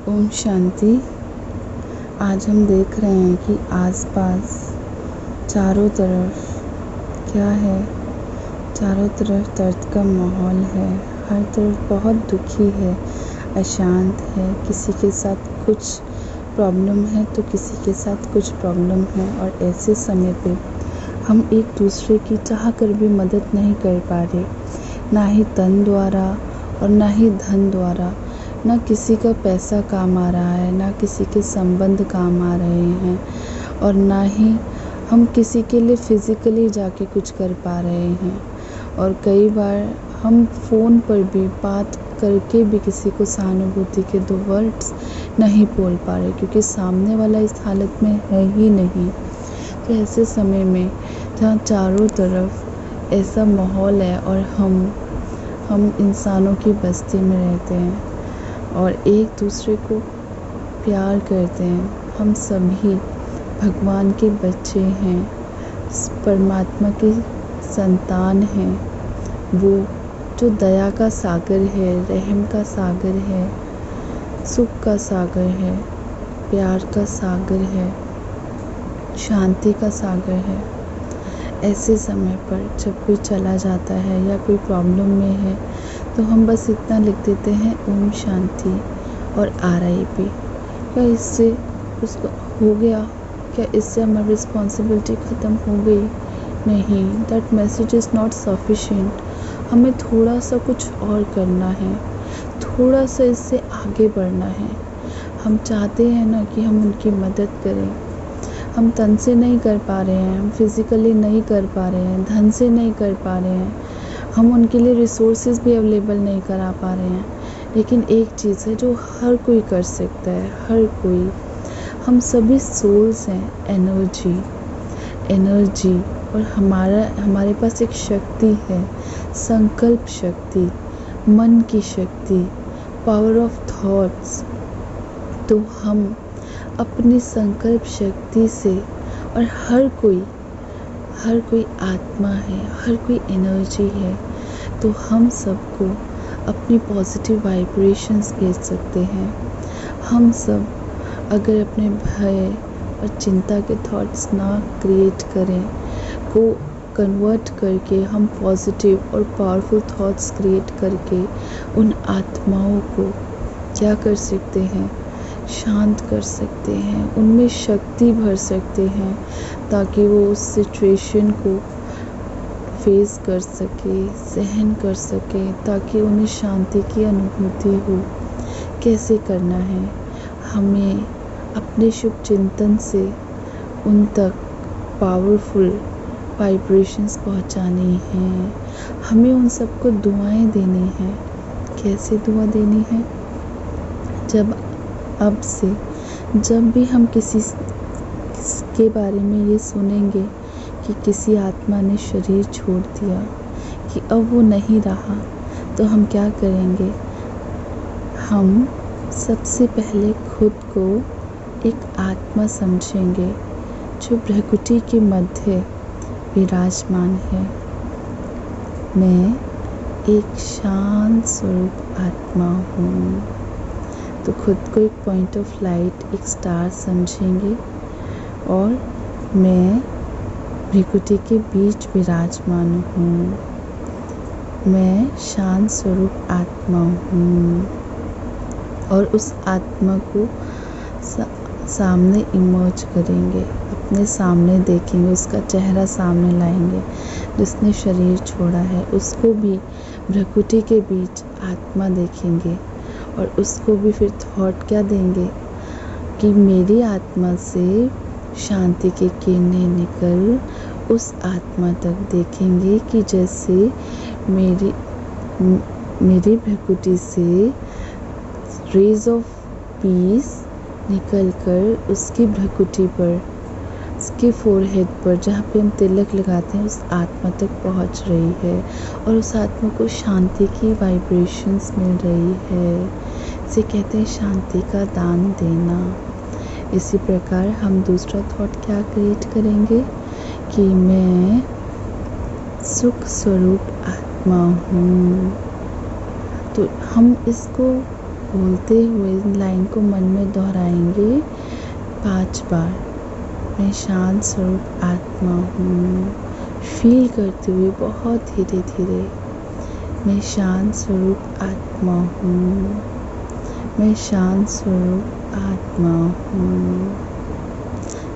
ओम शांति। आज हम देख रहे हैं कि आसपास चारों तरफ क्या है। चारों तरफ दर्द का माहौल है। हर तरफ बहुत दुखी है, अशांत है। किसी के साथ कुछ प्रॉब्लम है तो किसी के साथ कुछ प्रॉब्लम है। और ऐसे समय पे हम एक दूसरे की चाह कर भी मदद नहीं कर पा रहे, ना ही तन द्वारा और ना ही धन द्वारा। ना किसी का पैसा काम आ रहा है, ना किसी के संबंध काम आ रहे हैं, और ना ही हम किसी के लिए फिज़िकली जाके कुछ कर पा रहे हैं। और कई बार हम फ़ोन पर भी बात करके भी किसी को सहानुभूति के 2 वर्ड्स नहीं बोल पा रहे, क्योंकि सामने वाला इस हालत में है ही नहीं। तो ऐसे समय में जहाँ चारों तरफ ऐसा माहौल है और हम इंसानों की बस्ती में रहते हैं और एक दूसरे को प्यार करते हैं। हम सभी भगवान के बच्चे हैं, परमात्मा के संतान हैं। वो जो दया का सागर है, रहम का सागर है, सुख का सागर है, प्यार का सागर है, शांति का सागर है। ऐसे समय पर जब कोई चला जाता है या कोई प्रॉब्लम में है तो हम बस इतना लिख देते हैं ओम शांति और RIP। क्या इससे उसको हो गया? क्या इससे हमारी रिस्पॉन्सिबिलिटी ख़त्म हो गई? नहीं, that message is not sufficient. हमें थोड़ा सा कुछ और करना है, थोड़ा सा इससे आगे बढ़ना है। हम चाहते हैं ना कि हम उनकी मदद करें। हम तन से नहीं कर पा रहे हैं, हम फिज़िकली नहीं कर पा रहे हैं, धन से नहीं कर पा रहे हैं, हम उनके लिए रिसोर्सेज भी अवेलेबल नहीं करा पा रहे हैं। लेकिन एक चीज़ है जो हर कोई कर सकता है, हर कोई। हम सभी सोल्स हैं, एनर्जी। और हमारे पास एक शक्ति है, संकल्प शक्ति, मन की शक्ति, पावर ऑफ थॉट्स। तो हम अपनी संकल्प शक्ति से, और हर कोई आत्मा है, हर कोई एनर्जी है, तो हम सबको अपनी पॉजिटिव वाइब्रेशंस भेज सकते हैं। हम सब अगर अपने भय और चिंता के थॉट्स ना क्रिएट करें, को कन्वर्ट करके हम पॉजिटिव और पावरफुल थॉट्स क्रिएट करके उन आत्माओं को क्या कर सकते हैं? शांत कर सकते हैं, उनमें शक्ति भर सकते हैं, ताकि वो उस सिचुएशन को फेस कर सके, सहन कर सके, ताकि उन्हें शांति की अनुभूति हो। कैसे करना है? हमें अपने शुभ चिंतन से उन तक पावरफुल वाइब्रेशंस पहुंचानी हैं। हमें उन सबको दुआएं देनी हैं। कैसे दुआ देनी है? अब से जब भी हम किसी के बारे में ये सुनेंगे कि किसी आत्मा ने शरीर छोड़ दिया, कि अब वो नहीं रहा, तो हम क्या करेंगे? हम सबसे पहले खुद को एक आत्मा समझेंगे जो भ्रकुटी के मध्य विराजमान है। मैं एक शांत स्वरूप आत्मा हूँ। तो खुद को एक पॉइंट ऑफ लाइट, एक स्टार समझेंगे, और मैं भ्रिकुटी के बीच विराजमान हूँ। मैं शांत स्वरूप आत्मा हूँ। और उस आत्मा को सामने इमर्ज करेंगे, अपने सामने देखेंगे, उसका चेहरा सामने लाएंगे। जिसने शरीर छोड़ा है उसको भी भ्रिकुटी के बीच आत्मा देखेंगे, और उसको भी फिर थॉट क्या देंगे कि मेरी आत्मा से शांति की किरणें निकल उस आत्मा तक देखेंगे, कि जैसे मेरी भ्रिकुटी से रेज ऑफ पीस निकल कर उसकी भ्रिकुटी पर, उसके फोरहेड पर, जहाँ पे हम तिलक लगाते हैं, उस आत्मा तक पहुँच रही है, और उस आत्मा को शांति की वाइब्रेशंस मिल रही है। इसे कहते हैं शांति का दान देना। इसी प्रकार हम दूसरा थॉट क्या क्रिएट करेंगे कि मैं सुख स्वरूप आत्मा हूँ। तो हम इसको बोलते हुए लाइन को मन में दोहराएंगे 5 बार। मैं शांत स्वरूप आत्मा हूँ। फील करते हुए बहुत धीरे धीरे, मैं शांत स्वरूप आत्मा हूँ। मैं शांत स्वरूप आत्मा हूँ।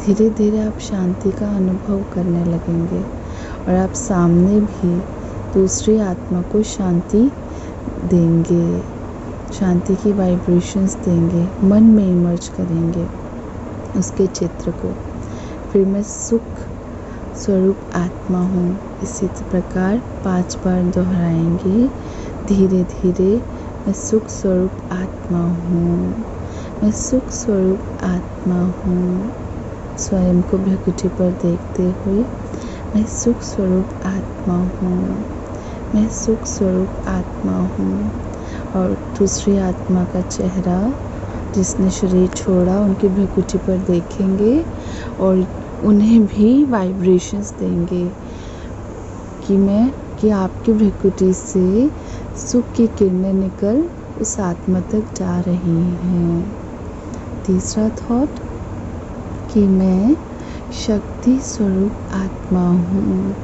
धीरे धीरे आप शांति का अनुभव करने लगेंगे और आप सामने भी दूसरी आत्मा को शांति देंगे, शांति की वाइब्रेशंस देंगे, मन में इमर्ज करेंगे उसके चित्र को। फिर मैं सुख स्वरूप आत्मा हूँ, इसी प्रकार 5 बार दोहराएंगे धीरे धीरे। मैं सुख स्वरूप आत्मा हूँ। मैं सुख स्वरूप आत्मा हूँ। स्वयं को भ्रकुटी पर देखते हुए मैं सुख स्वरूप आत्मा हूँ। मैं सुख स्वरूप आत्मा हूँ। और दूसरी आत्मा का चेहरा जिसने शरीर छोड़ा उनकी भ्रकुटी पर देखेंगे और उन्हें भी वाइब्रेशंस देंगे कि आपकी भ्रकुटी से सुख की किरणें निकल उस आत्मा तक जा रही हैं। तीसरा थॉट कि मैं शक्ति स्वरूप आत्मा हूँ।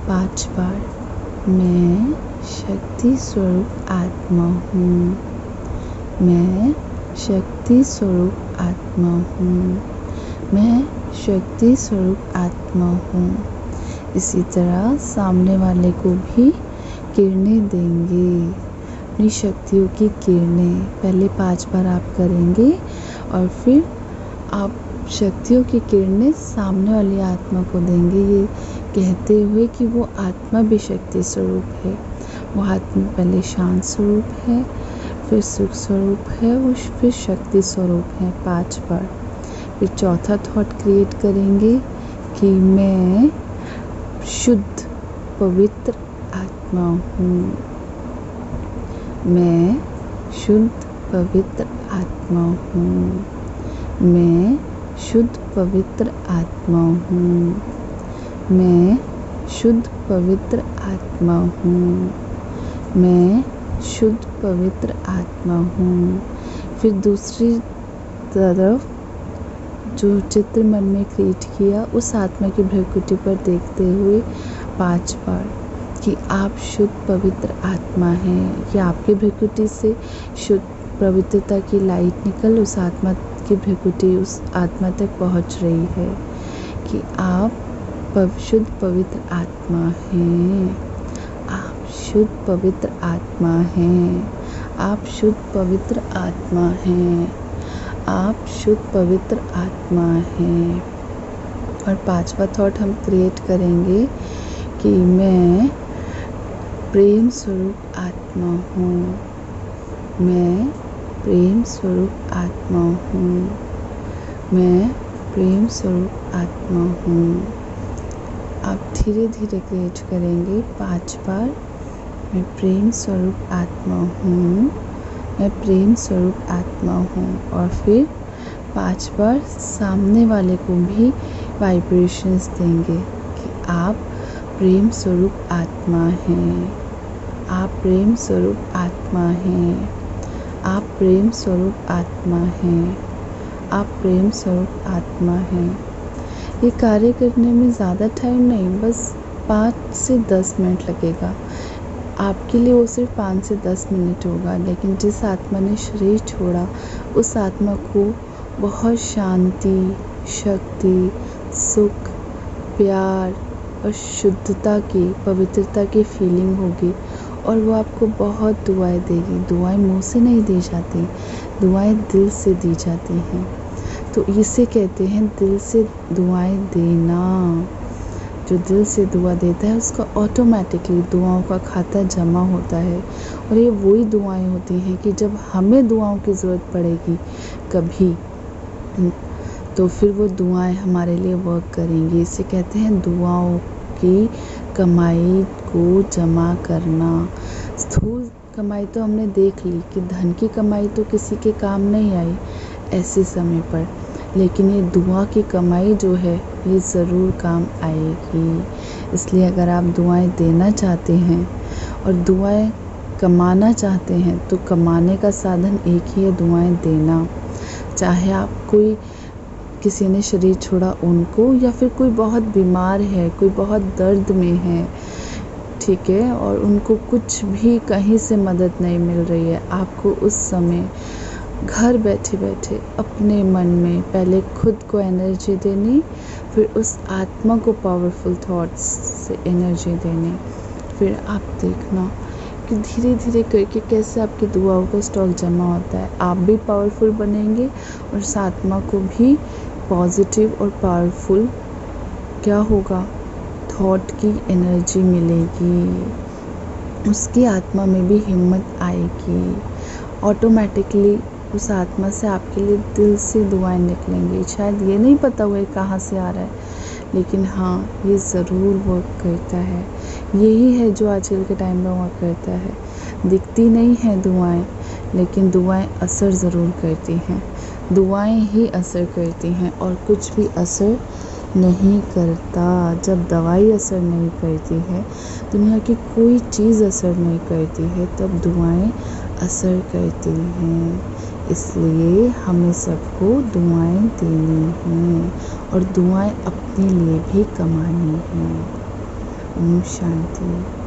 5 बार। मैं शक्ति स्वरूप आत्मा हूँ। मैं शक्ति स्वरूप आत्मा हूँ। मैं शक्ति स्वरूप आत्मा हूँ। इसी तरह सामने वाले को भी किरणें देंगे, अपनी शक्तियों की किरणें। पहले 5 बार आप करेंगे और फिर आप शक्तियों की किरणें सामने वाली आत्मा को देंगे, ये कहते हुए कि वो आत्मा भी शक्ति स्वरूप है। वो आत्मा पहले शांत स्वरूप है, फिर सुख स्वरूप है, वो फिर शक्ति स्वरूप है। 5 बार। फिर चौथा थॉट क्रिएट करेंगे कि मैं शुद्ध पवित्र आत्मा हूँ। मैं शुद्ध पवित्र आत्मा हूँ। मैं शुद्ध पवित्र आत्मा हूँ। मैं शुद्ध पवित्र आत्मा हूँ। मैं शुद्ध पवित्र आत्मा हूँ। फिर दूसरी तरफ जो चित्र मन में क्रिएट किया उस आत्मा की भ्रकुटी पर देखते हुए 5 बार कि आप शुद्ध पवित्र आत्मा हैं, कि आपकी भ्रकुटी से शुद्ध पवित्रता की लाइट निकल उस आत्मा की भ्रकुटी उस आत्मा तक पहुंच रही है कि आप शुद्ध पवित्र आत्मा हैं। आप शुद्ध पवित्र आत्मा हैं। आप शुद्ध पवित्र आत्मा हैं। आप शुद्ध पवित्र आत्मा हैं। और 5वां थॉट हम क्रिएट करेंगे कि मैं प्रेम स्वरूप आत्मा हूँ। मैं प्रेम स्वरूप आत्मा हूँ। मैं प्रेम स्वरूप आत्मा हूँ। आप धीरे धीरे क्रिएट करेंगे 5 बार। मैं प्रेम स्वरूप आत्मा हूँ। मैं प्रेम स्वरूप आत्मा हूँ। और फिर 5 बार सामने वाले को भी वाइब्रेशंस देंगे कि आप प्रेम स्वरूप आत्मा हैं। आप प्रेम स्वरूप आत्मा हैं। आप प्रेम स्वरूप आत्मा हैं। आप प्रेम स्वरूप आत्मा हैं। ये कार्य करने में ज़्यादा टाइम नहीं, बस 5 से 10 मिनट लगेगा। आपके लिए वो सिर्फ 5 से 10 मिनट होगा, लेकिन जिस आत्मा ने शरीर छोड़ा उस आत्मा को बहुत शांति, शक्ति, सुख, प्यार और शुद्धता की, पवित्रता की फीलिंग होगी और वो आपको बहुत दुआएं देगी। दुआएं मुंह से नहीं दी जाती, दुआएं दिल से दी जाती हैं। तो इसे कहते हैं दिल से दुआएं देना। जो दिल से दुआ देता है उसका ऑटोमेटिकली दुआओं का खाता जमा होता है। और ये वही दुआएं होती हैं कि जब हमें दुआओं की ज़रूरत पड़ेगी कभी, तो फिर वो दुआएं हमारे लिए वर्क करेंगी। इसे कहते हैं दुआओं की कमाई को जमा करना। स्थूल कमाई तो हमने देख ली कि धन की कमाई तो किसी के काम नहीं आई ऐसे समय पर, लेकिन ये दुआ की कमाई जो है ये ज़रूर काम आएगी। इसलिए अगर आप दुआएं देना चाहते हैं और दुआएं कमाना चाहते हैं तो कमाने का साधन एक ही है, दुआएं देना। चाहे आप कोई किसी ने शरीर छोड़ा उनको, या फिर कोई बहुत बीमार है, कोई बहुत दर्द में है, ठीक है, और उनको कुछ भी कहीं से मदद नहीं मिल रही है, आपको उस समय घर बैठे बैठे अपने मन में पहले खुद को एनर्जी देनी, फिर उस आत्मा को पावरफुल थॉट्स से एनर्जी देनी। फिर आप देखना कि धीरे धीरे करके कैसे आपकी दुआओं का स्टॉक जमा होता है। आप भी पावरफुल बनेंगे और उस आत्मा को भी पॉजिटिव और पावरफुल क्या होगा, थॉट की एनर्जी मिलेगी। उसकी आत्मा में भी हिम्मत आएगी। ऑटोमेटिकली उस आत्मा से आपके लिए दिल से दुआएं निकलेंगी। शायद ये नहीं पता हुआ कहाँ से आ रहा है, लेकिन हाँ, ये ज़रूर वर्क करता है। यही है जो आजकल के टाइम में वर्क करता है। दिखती नहीं है दुआएं, लेकिन दुआएं असर ज़रूर करती हैं। दुआएं ही असर करती हैं और कुछ भी असर नहीं करता। जब दवाई असर नहीं करती है, दुनिया की कोई चीज़ असर नहीं करती है, तब दुआएं असर करती हैं। इसलिए हमें सबको दुआएं देनी हैं और दुआएं अपने लिए भी कमानी हैं। ओम शांति।